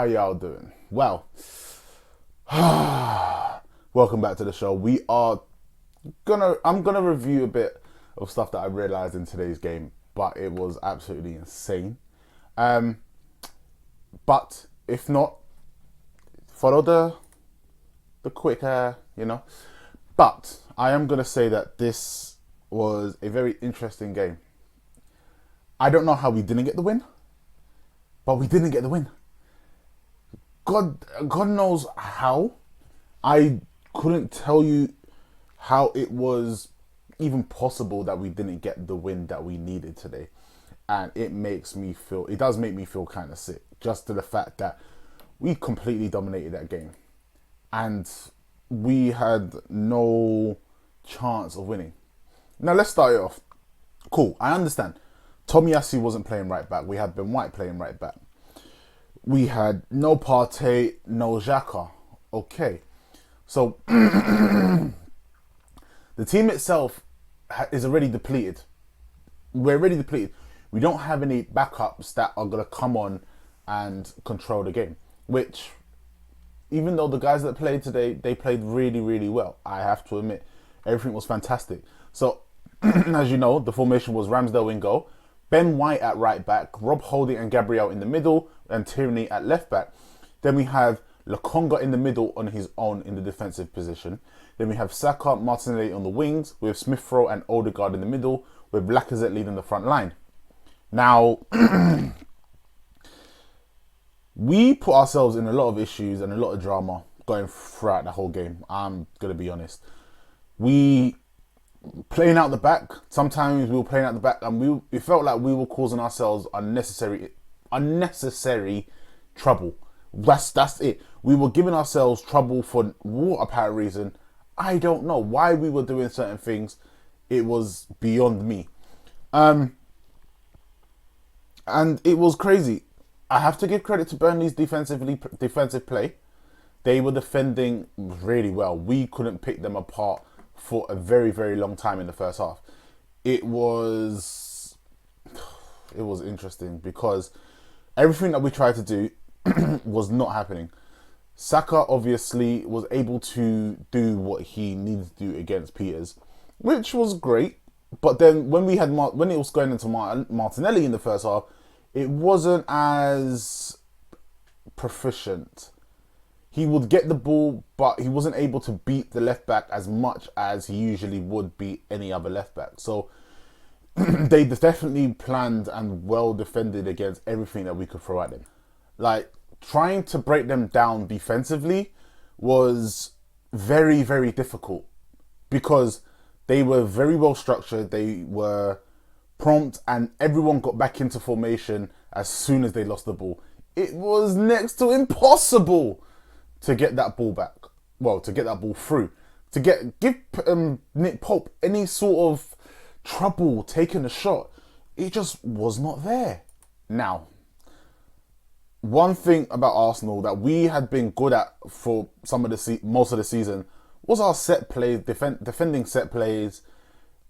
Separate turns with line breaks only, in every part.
y'all doing? Well, welcome back to the show. I'm gonna review a bit of stuff that I realized in today's game, but it was absolutely insane. But if not, follow the quick, But I am gonna say that this was a very interesting game. I don't know how we didn't get the win, but we didn't get the win. God knows how. I couldn't tell you how it was even possible that we didn't get the win that we needed today. And it does make me feel kind of sick, just to the fact that we completely dominated that game. And we had no chance of winning. Now let's start it off. Cool, I understand. Tomiyasu wasn't playing right back. We had Ben White playing right back. We had no Partey, no Xhaka. Okay. So, the team itself is already depleted. We're already depleted. We don't have any backups that are going to come on and control the game. Which, even though the guys that played today, they played really, really well. I have to admit, everything was fantastic. So, as you know, the formation was Ramsdale in goal, Ben White at right back, Rob Holding and Gabriel in the middle, and Tierney at left back. Then we have Lokonga in the middle on his own in the defensive position. Then we have Saka, Martinelli on the wings, with Smith Rowe and Odegaard in the middle, with Lacazette leading the front line. Now, we put ourselves in a lot of issues and a lot of drama going throughout the whole game. I'm going to be honest. We playing out the back. Sometimes we were playing out the back, and it felt like we were causing ourselves unnecessary trouble. That's it. We were giving ourselves trouble for what apparent reason. I don't know why we were doing certain things. It was beyond me. And it was crazy. I have to give credit to Burnley's defensive play. They were defending really well. We couldn't pick them apart for a very, very long time in the first half. It was interesting because everything that we tried to do was not happening. Saka obviously was able to do what he needed to do against Peters, which was great. But then when it was going into Martinelli in the first half, it wasn't as proficient. He would get the ball, but he wasn't able to beat the left back as much as he usually would beat any other left back. So they definitely planned and well defended against everything that we could throw at them. Like, trying to break them down defensively was very, very difficult because they were very well structured. They were prompt, and everyone got back into formation as soon as they lost the ball. It was next to impossible to get that ball back. Well, to get that ball through. To give Nick Pope any sort of trouble taking a shot. It just was not there. Now, one thing about Arsenal that we had been good at for most of the season was our set plays, defending set plays.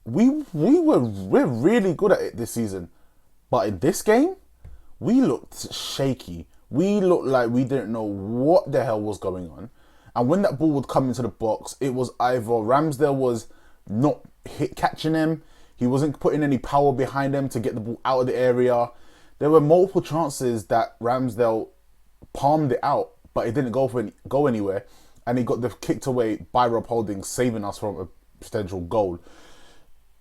We're really good at it this season. But in this game, we looked shaky. We looked like we didn't know what the hell was going on. And when that ball would come into the box, it was either Ramsdale was not catching him, he wasn't putting any power behind him to get the ball out of the area. There were multiple chances that Ramsdale palmed it out, but it didn't go anywhere. And he got kicked away by Rob Holding, saving us from a potential goal.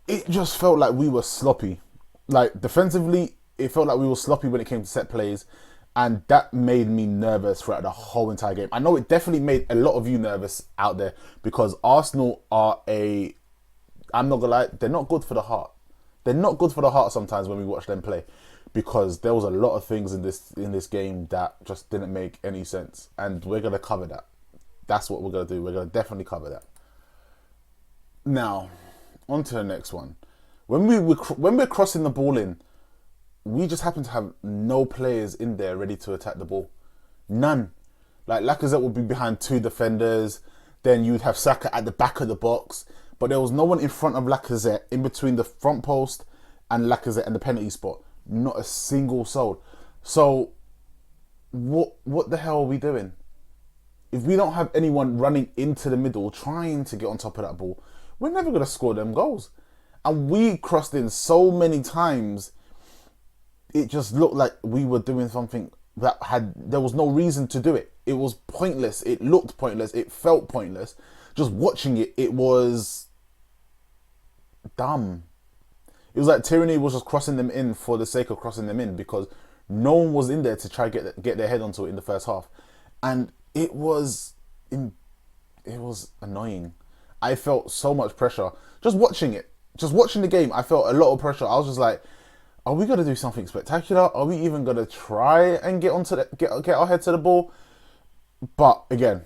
It just felt like we were sloppy. Like, defensively, it felt like we were sloppy when it came to set plays. And that made me nervous throughout the whole entire game. I know it definitely made a lot of you nervous out there because Arsenal are I'm not gonna lie, they're not good for the heart. They're not good for the heart sometimes when we watch them play, because there was a lot of things in this game that just didn't make any sense. And we're gonna cover that. That's what we're gonna do. We're gonna definitely cover that. Now, on to the next one. When we're crossing the ball in, we just happen to have no players in there ready to attack the ball. None. Like, Lacazette would be behind two defenders. Then you'd have Saka at the back of the box. But there was no one in front of Lacazette, in between the front post and Lacazette and the penalty spot. Not a single soul. So what the hell are we doing? If we don't have anyone running into the middle trying to get on top of that ball, we're never going to score them goals. And we crossed in so many times, it just looked like we were doing something there was no reason to do it. It was pointless. It looked pointless. It felt pointless. Just watching it, it was dumb. It was like Tyranny was just crossing them in for the sake of crossing them in, because no one was in there to try get their head onto it in the first half. And it was annoying. I felt so much pressure just watching it. Just watching the game, I felt a lot of pressure. I was just like, are we gonna do something spectacular? Are we even gonna try and get our head to the ball? But again,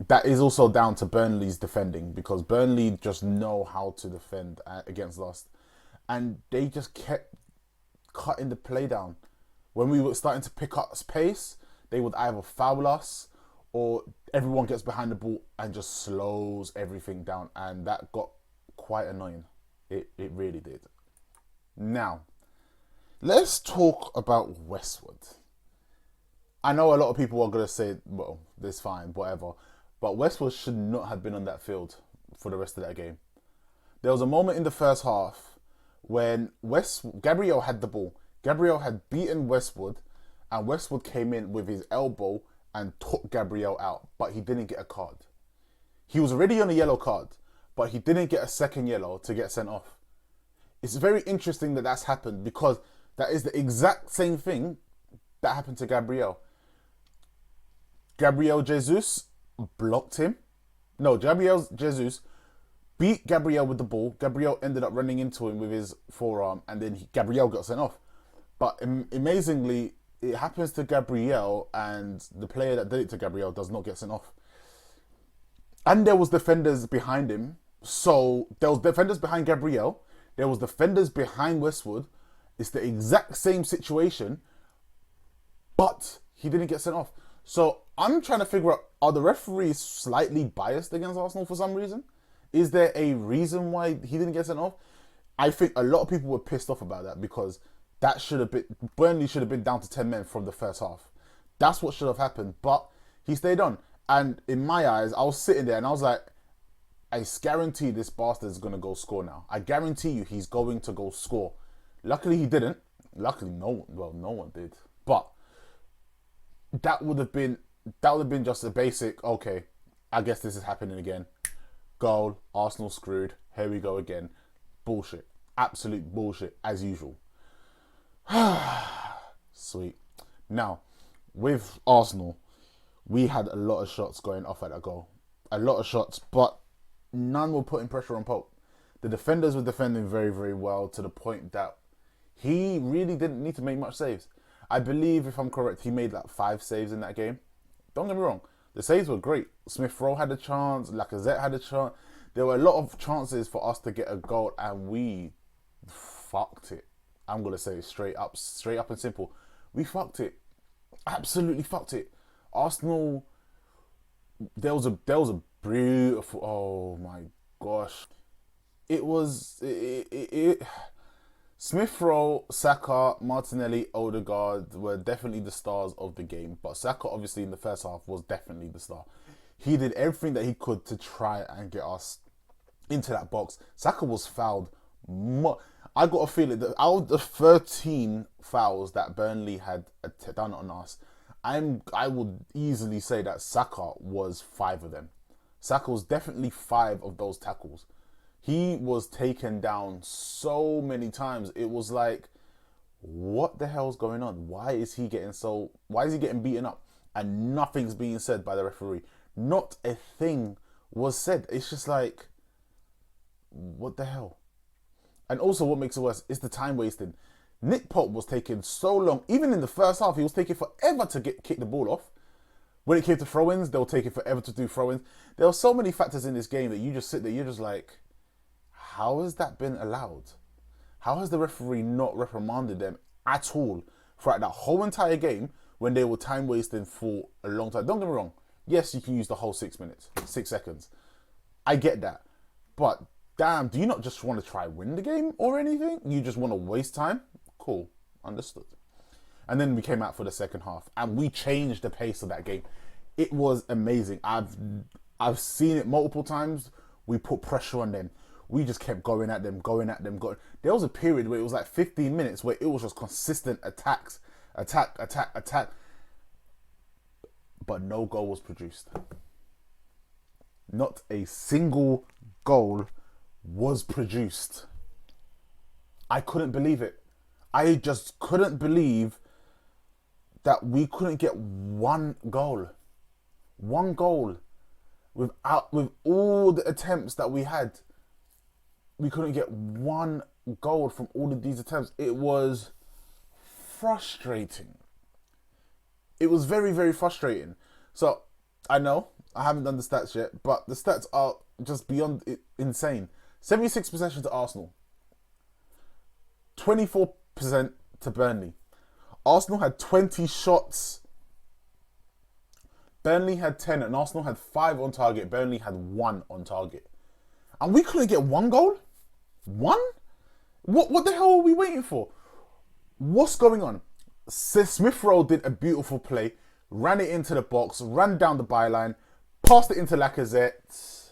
that is also down to Burnley's defending, because Burnley just know how to defend against us, and they just kept cutting the play down. When we were starting to pick up pace, they would either foul us, or everyone gets behind the ball and just slows everything down, and that got quite annoying. It really did. Now, let's talk about Westwood. I know a lot of people are going to say, well, that's fine, whatever. But Westwood should not have been on that field for the rest of that game. There was a moment in the first half when Gabriel had the ball. Gabriel had beaten Westwood, and Westwood came in with his elbow and took Gabriel out, but he didn't get a card. He was already on a yellow card, but he didn't get a second yellow to get sent off. It's very interesting that that's happened, because that is the exact same thing that happened to Gabriel. Gabriel Jesus blocked him. No, Gabriel Jesus beat Gabriel with the ball. Gabriel ended up running into him with his forearm, and then Gabriel got sent off. But amazingly, it happens to Gabriel, and the player that did it to Gabriel does not get sent off. And there was defenders behind him. So there was defenders behind Gabriel. There was defenders behind Westwood. It's the exact same situation, but he didn't get sent off. So I'm trying to figure out, are the referees slightly biased against Arsenal for some reason? Is there a reason why he didn't get sent off? I think a lot of people were pissed off about that, because Burnley should have been down to 10 men from the first half. That's what should have happened, but he stayed on. And in my eyes, I was sitting there and I was like, I guarantee this bastard is going to go score now. I guarantee you he's going to go score. Luckily he didn't. Luckily no one did. But that would have been just a basic, okay, I guess this is happening again. Goal, Arsenal screwed. Here we go again. Bullshit. Absolute bullshit, as usual. Sweet. Now, with Arsenal, we had a lot of shots going off at that goal. A lot of shots, but none were putting pressure on Pope. The defenders were defending very, very well, to the point that he really didn't need to make much saves. I believe, if I'm correct, he made like 5 saves in that game. Don't get me wrong. The saves were great. Smith-Rowe had a chance. Lacazette had a chance. There were a lot of chances for us to get a goal, and we fucked it. I'm going to say it straight up and simple. We fucked it. Absolutely fucked it. Arsenal, there was a beautiful, oh my gosh. It was, Smith-Rowe, Saka, Martinelli, Odegaard were definitely the stars of the game. But Saka, obviously, in the first half was definitely the star. He did everything that he could to try and get us into that box. Saka was fouled. I got a feeling that out of the 13 fouls that Burnley had done on us, I would easily say that Saka was 5 of them. Saka was definitely 5 of those tackles. He was taken down so many times. It was like, what the hell's going on? Why is he getting beaten up? And nothing's being said by the referee. Not a thing was said. It's just like, what the hell? And also what makes it worse is the time wasting. Nick Pope was taking so long. Even in the first half, he was taking forever to kick the ball off. When it came to throw-ins, they'll take it forever to do throw-ins. There are so many factors in this game that you just sit there, you're just like, how has that been allowed? How has the referee not reprimanded them at all throughout that whole entire game when they were time wasting for a long time? Don't get me wrong. Yes, you can use the whole 6 minutes, 6 seconds. I get that. But damn, do you not just want to try win the game or anything? You just want to waste time? Cool. Understood. And then we came out for the second half and we changed the pace of that game. It was amazing. I've seen it multiple times. We put pressure on them. We just kept going at them. There was a period where it was like 15 minutes where it was just consistent attacks, attack. But no goal was produced. Not a single goal was produced. I couldn't believe it. I just couldn't believe that we couldn't get one goal. One goal. With all the attempts that we had, we couldn't get one goal from all of these attempts. It was frustrating. It was very, very frustrating. So, I know, I haven't done the stats yet, but the stats are just beyond insane. 76 possession to Arsenal. 24% to Burnley. Arsenal had 20 shots. Burnley had 10 and Arsenal had 5 on target. Burnley had 1 on target. And we couldn't get one goal? One? What the hell are we waiting for? What's going on? Smith Rowe did a beautiful play, ran it into the box, ran down the byline, passed it into Lacazette,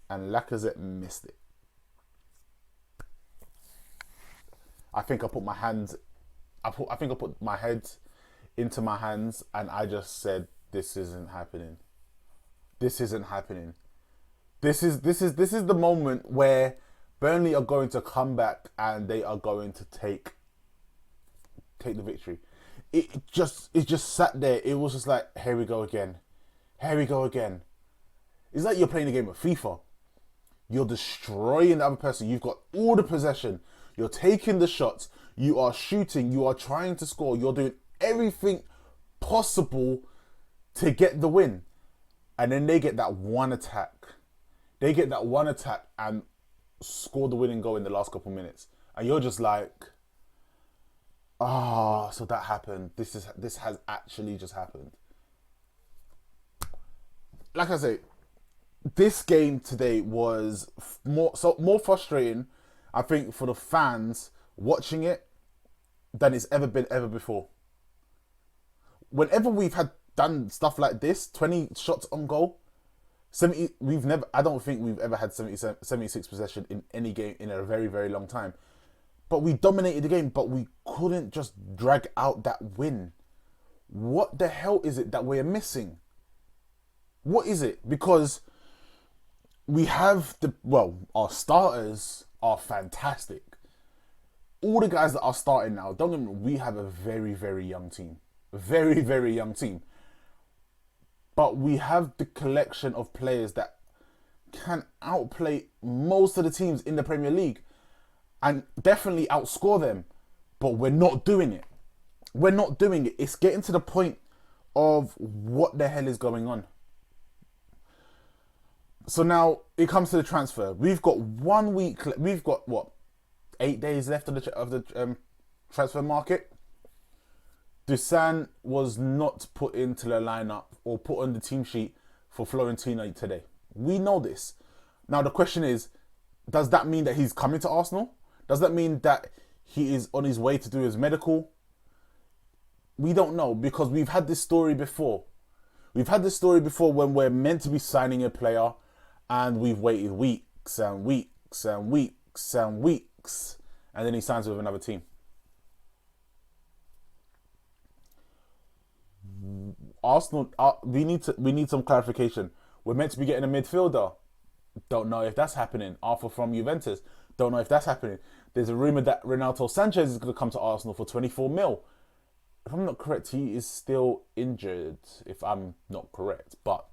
and Lacazette missed it. I think I put my head into my hands and I just said, this isn't happening. This isn't happening. This is the moment where Burnley are going to come back and they are going to take the victory. It just sat there. It was just like, here we go again. Here we go again. It's like you're playing a game of FIFA. You're destroying the other person. You've got all the possession. You're taking the shots. You are shooting. You are trying to score. You're doing everything possible to get the win. And then they get that one attack. They get that one attack and score the winning goal in the last couple minutes. And you're just like, so that happened. This has actually just happened. Like I say, this game today was more frustrating, I think, for the fans watching it than it's ever been before. Whenever we've done stuff like this, 20 shots on goal, 70, I don't think we've ever had 76 possession in any game in a very, very long time. But we dominated the game, but we couldn't just drag out that win. What the hell is it that we're missing? What is it? Because we have our starters are fantastic. All the guys that are starting now, don't get me wrong, we have a very, very young team. Very, very young team. But we have the collection of players that can outplay most of the teams in the Premier League and definitely outscore them. But we're not doing it. We're not doing it. It's getting to the point of what the hell is going on. So now it comes to the transfer. We've got 1 week. We've got 8 days left of the transfer market. Dusan was not put into the lineup or put on the team sheet for Fiorentina today. We know this. Now the question is, does that mean that he's coming to Arsenal? Does that mean that he is on his way to do his medical? We don't know, because we've had this story before. We've had this story before when we're meant to be signing a player and we've waited weeks and weeks and weeks and weeks, and then he signs with another team. Arsenal, we need some clarification. We're meant to be getting a midfielder. Don't know if that's happening. Arthur from Juventus. Don't know if that's happening. There's a rumour that Renato Sanchez is going to come to Arsenal for 24 mil. If I'm not correct, he is still injured, if I'm not correct. But,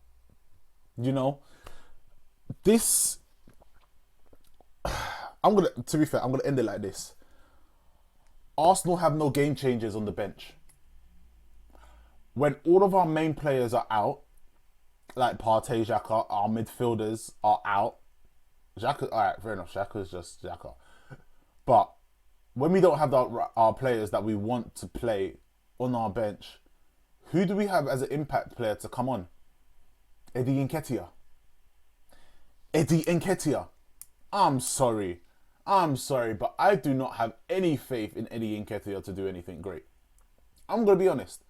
this... to be fair, I'm going to end it like this. Arsenal have no game changers on the bench. When all of our main players are out, like Partey, Xhaka, our midfielders are out. Xhaka, alright, fair enough, Xhaka's just Xhaka. But when we don't have our players that we want to play on our bench, who do we have as an impact player to come on? Eddie Nketiah. I'm sorry, but I do not have any faith in Eddie Nketiah to do anything great. I'm going to be honest.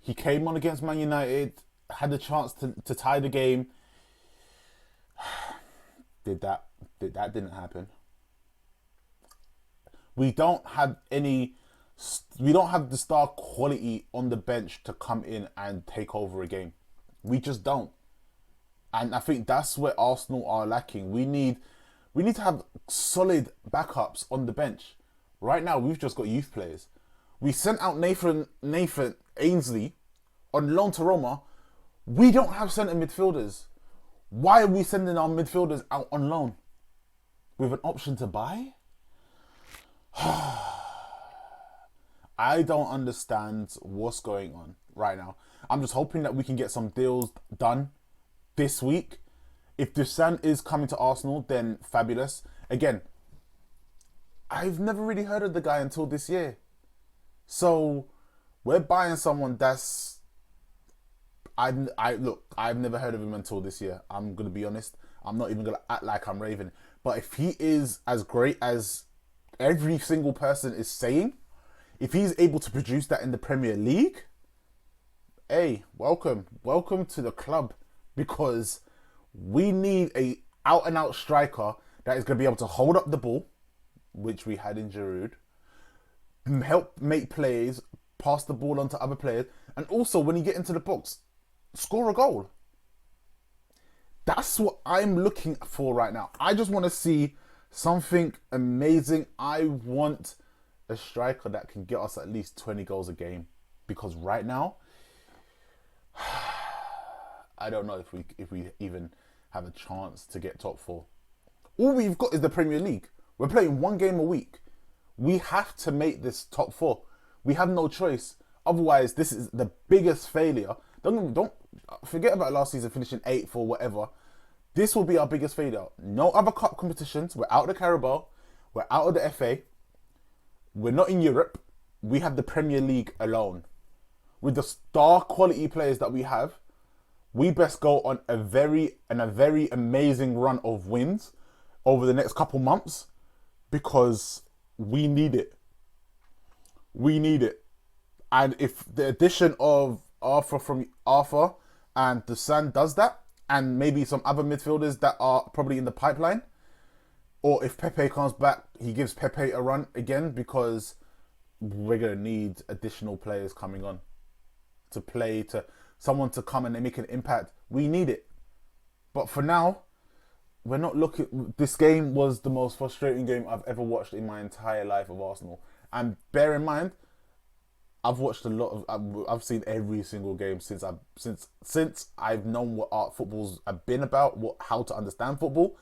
He came on against Man United, had the chance to tie the game. That didn't happen. We don't have the star quality on the bench to come in and take over a game. We just don't. And I think that's where Arsenal are lacking. We need to have solid backups on the bench. Right now, we've just got youth players. We sent out Nathan Ainsley on loan to Roma. We don't have centre midfielders. Why are we sending our midfielders out on loan? With an option to buy? I don't understand what's going on right now. I'm just hoping that we can get some deals done this week. If Dusan is coming to Arsenal, then fabulous. Again, I've never really heard of the guy until this year. So we're buying someone that's I've never heard of him until this year. I'm gonna be honest. I'm not even gonna act like I'm raving. But if he is as great as every single person is saying, if he's able to produce that in the Premier League, hey, welcome to the club, because we need a out and out striker that is going to be able to hold up the ball, which we had in Giroud, help make plays, pass the ball on to other players, and also when you get into the box, score a goal. That's what I'm looking for right now. I just want to see something amazing. I want a striker that can get us at least 20 goals a game, because right now, I don't know if we even have a chance to get top 4. All we've got is the Premier League. We're playing one game a week. We have to make this top 4. We have no choice. Otherwise, this is the biggest failure. Don't forget about last season finishing 8th or whatever. This will be our biggest failure. No other cup competitions. We're out of the Carabao. We're out of the FA. We're not in Europe. We have the Premier League alone. With the star quality players that we have, we best go on a very amazing run of wins over the next couple months, because we need it. We need it. And if the addition of Arthur and Dusan does that, and maybe some other midfielders that are probably in the pipeline, or if Pepe comes back, he gives Pepe a run again, because we're going to need additional players coming on to play, to someone to come and make an impact. We need it. But for now, we're not looking. This game was the most frustrating game I've ever watched in my entire life of Arsenal. And bear in mind, I've watched a lot of. I've seen every single game since I've known what art football's been about, how to understand football.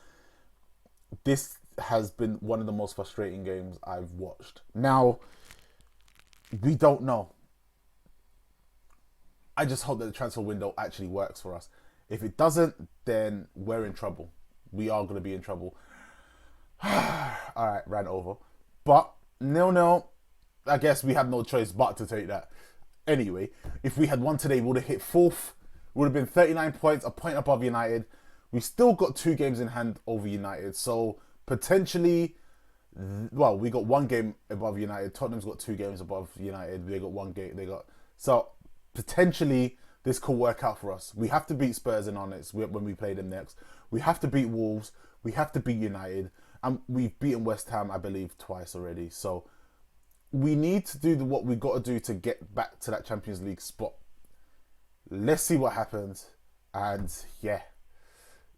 This has been one of the most frustrating games I've watched. Now, we don't know. I just hope that the transfer window actually works for us. If it doesn't, then we're in trouble. We are going to be in trouble. Alright, ran over. But, 0-0, I guess we have no choice but to take that. Anyway, if we had won today, we would have hit 4th. We would have been 39 points, a point above United. We still got 2 games in hand over United. So, potentially, well, we got 1 game above United. Tottenham's got 2 games above United. They got 1 game. So, potentially, this could work out for us. We have to beat Spurs in our next, when we play them next. We have to beat Wolves. We have to beat United. And we've beaten West Ham, I believe, twice already. So we need to do what we got to do to get back to that Champions League spot. Let's see what happens. And yeah,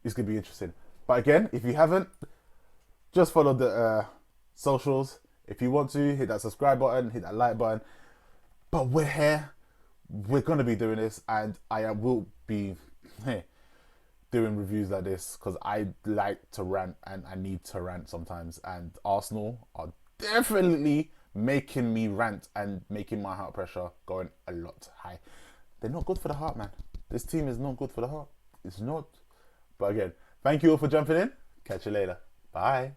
it's going to be interesting. But again, if you haven't, just follow the socials. If you want to, hit that subscribe button, hit that like button. But we're here. We're going to be doing this, and I will be doing reviews like this, because I like to rant, and I need to rant sometimes. And Arsenal are definitely making me rant and making my heart pressure going a lot high. They're not good for the heart, man. This team is not good for the heart. It's not. But again, thank you all for jumping in. Catch you later. Bye.